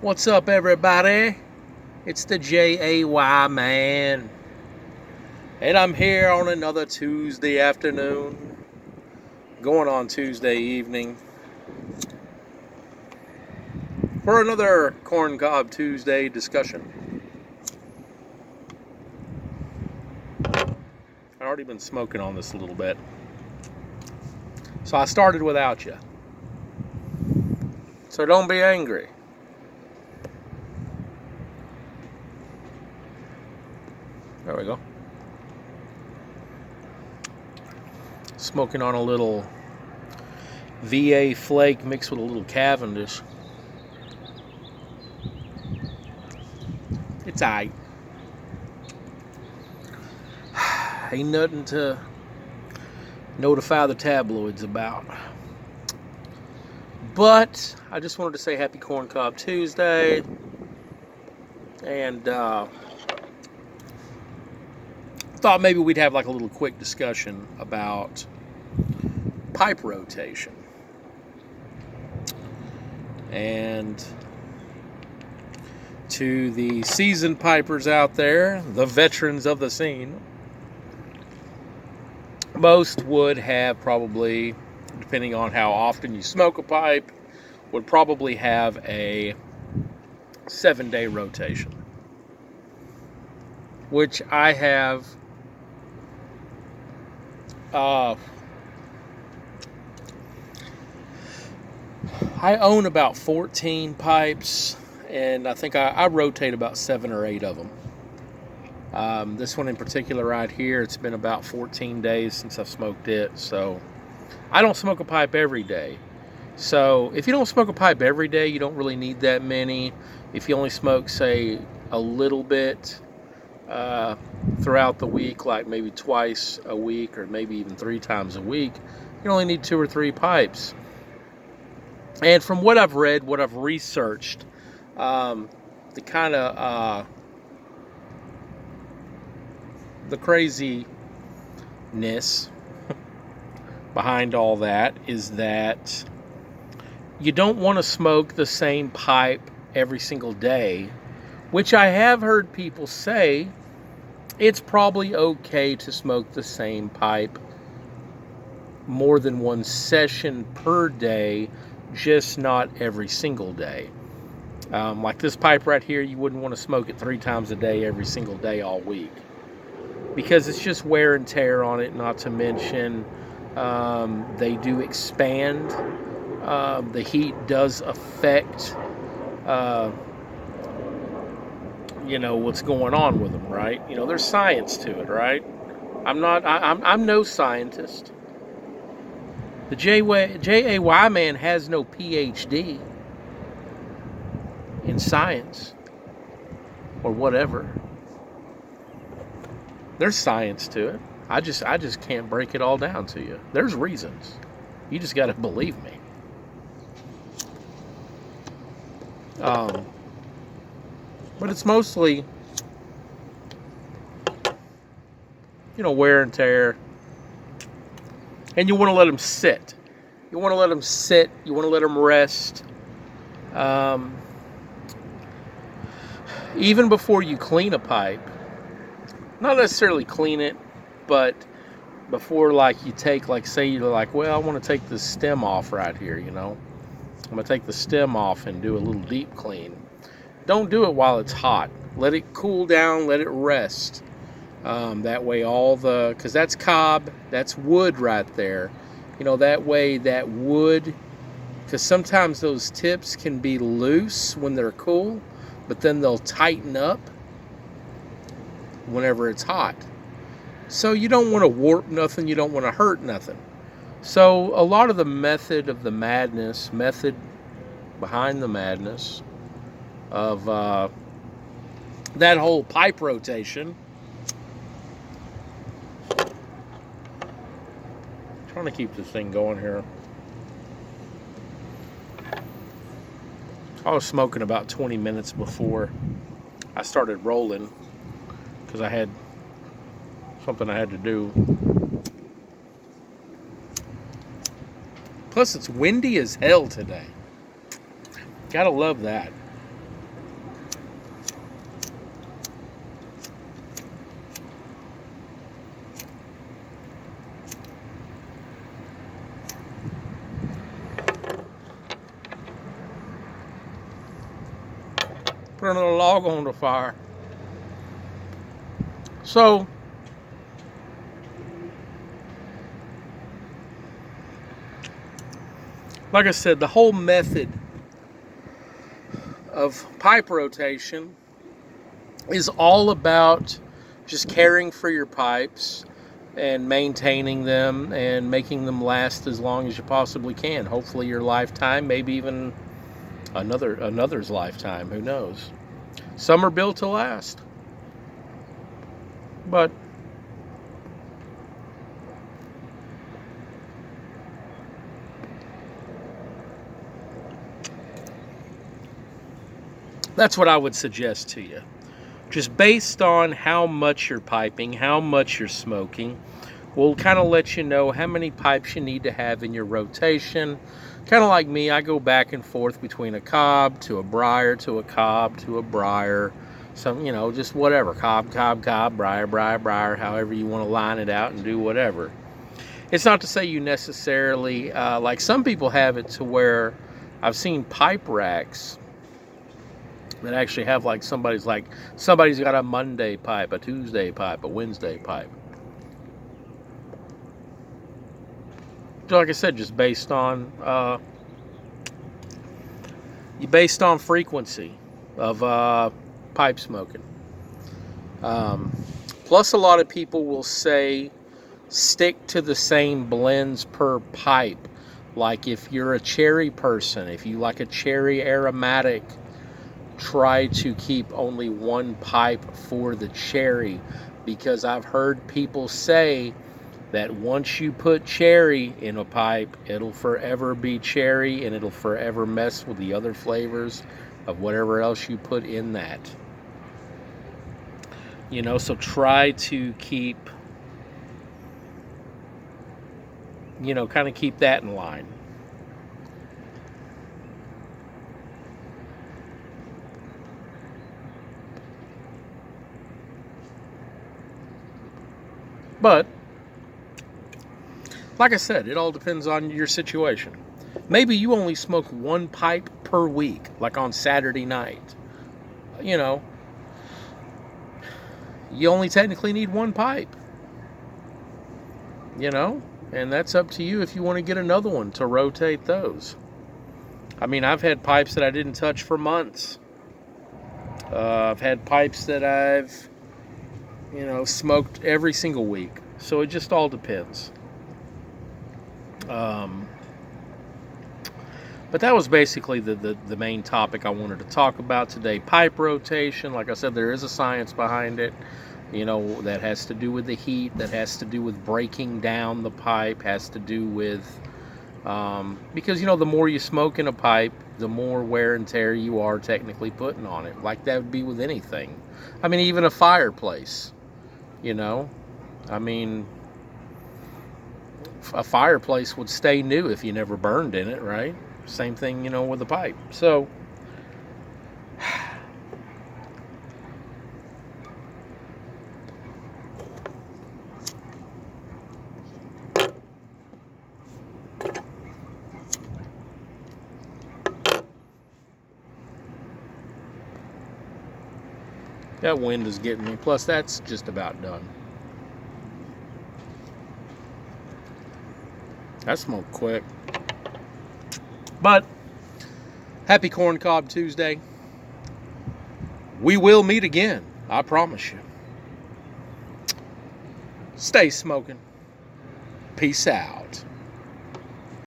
What's up, everybody? It's the JAY man, and I'm here on another Tuesday afternoon, going on Tuesday evening, for another Corncob Tuesday discussion. I've already been smoking on this a little bit, so I started without you. So don't be angry. There we go. Smoking on a little VA flake mixed with a little Cavendish. It's aight. Ain't nothing to notify the tabloids about. But I just wanted to say happy Corncob Tuesday. And thought maybe we'd have like a little quick discussion about pipe rotation. And to the seasoned pipers out there, the veterans of the scene, most would have probably, depending on how often you smoke a pipe, would probably have a 7-day rotation, which I have. I own about 14 pipes, and I think I rotate about 7 or 8 of them. This one in particular right here, it's been about 14 days since I've smoked it, so I don't smoke a pipe every day. So if you don't smoke a pipe every day, you don't really need that many. If you only smoke, say, a little bit throughout the week, like maybe twice a week or maybe even 3 times a week, you only need 2 or 3 pipes. And from what I've read, what I've researched, the kind of the craziness behind all that is that you don't want to smoke the same pipe every single day, which I have heard people say it's probably okay to smoke the same pipe more than one session per day, just not every single day. Like this pipe right here, you wouldn't want to smoke it 3 times a day every single day all week, because it's just wear and tear on it. Not to mention they do expand. The heat does affect what's going on with them, right? There's science to it, right? I'm no scientist. The JAY man has no PhD in science or whatever. There's science to it. I just can't break it all down to you. There's reasons. You just got to believe me. But it's mostly, wear and tear. And you want to let them sit. You want to let them sit. You want to let them rest. Even before you clean a pipe, not necessarily clean it, but before, like, you take, like, say you're like, well, I want to take the stem off right here, I'm going to take the stem off and do a little deep clean. Don't do it while it's hot. Let it cool down. Let it rest. That way because that's cob, that's wood right there. That way that wood, because sometimes those tips can be loose when they're cool, but then they'll tighten up whenever it's hot. So you don't want to warp nothing. You don't want to hurt nothing. So a lot of the method behind the madness of that whole pipe rotation. Trying to keep this thing going here. I was smoking about 20 minutes before I started rolling because I had something I had to do. Plus, it's windy as hell today. Gotta love that. Put another log on the fire. So, like I said, the whole method of pipe rotation is all about just caring for your pipes and maintaining them and making them last as long as you possibly can. Hopefully your lifetime, maybe even another's lifetime, who knows. Some are built to last. But that's what I would suggest to you. Just based on how much you're piping, how much you're smoking, will kind of let you know how many pipes you need to have in your rotation. Kind of like me, I go back and forth between a cob to a briar to a cob to a briar. Some, just whatever. Cob, briar, briar, however you want to line it out and do whatever. It's not to say you necessarily, like some people have it to where I've seen pipe racks that actually have somebody's got a Monday pipe, a Tuesday pipe, a Wednesday pipe. So like I said, just based on frequency of pipe smoking. Plus, a lot of people will say stick to the same blends per pipe. Like if you're a cherry person, if you like a cherry aromatic, try to keep only one pipe for the cherry, because I've heard people say that once you put cherry in a pipe, it'll forever be cherry and it'll forever mess with the other flavors of whatever else you put in that. So try to keep, kind of keep that in line. But, like I said, it all depends on your situation. Maybe you only smoke one pipe per week, like on Saturday night. You only technically need one pipe. And that's up to you if you want to get another one to rotate those. I mean, I've had pipes that I didn't touch for months. I've had pipes that I've smoked every single week. So it just all depends. But that was basically the main topic I wanted to talk about today. Pipe rotation. Like I said, there is a science behind it. That has to do with the heat, that has to do with breaking down the pipe, has to do with, because, the more you smoke in a pipe, the more wear and tear you are technically putting on it. Like that would be with anything. I mean, even a fireplace, I mean, a fireplace would stay new if you never burned in it, right? Same thing, with a pipe. So, that wind is getting me. Plus, that's just about done. That smoked quick. But, happy Corncob Tuesday. We will meet again. I promise you. Stay smoking. Peace out.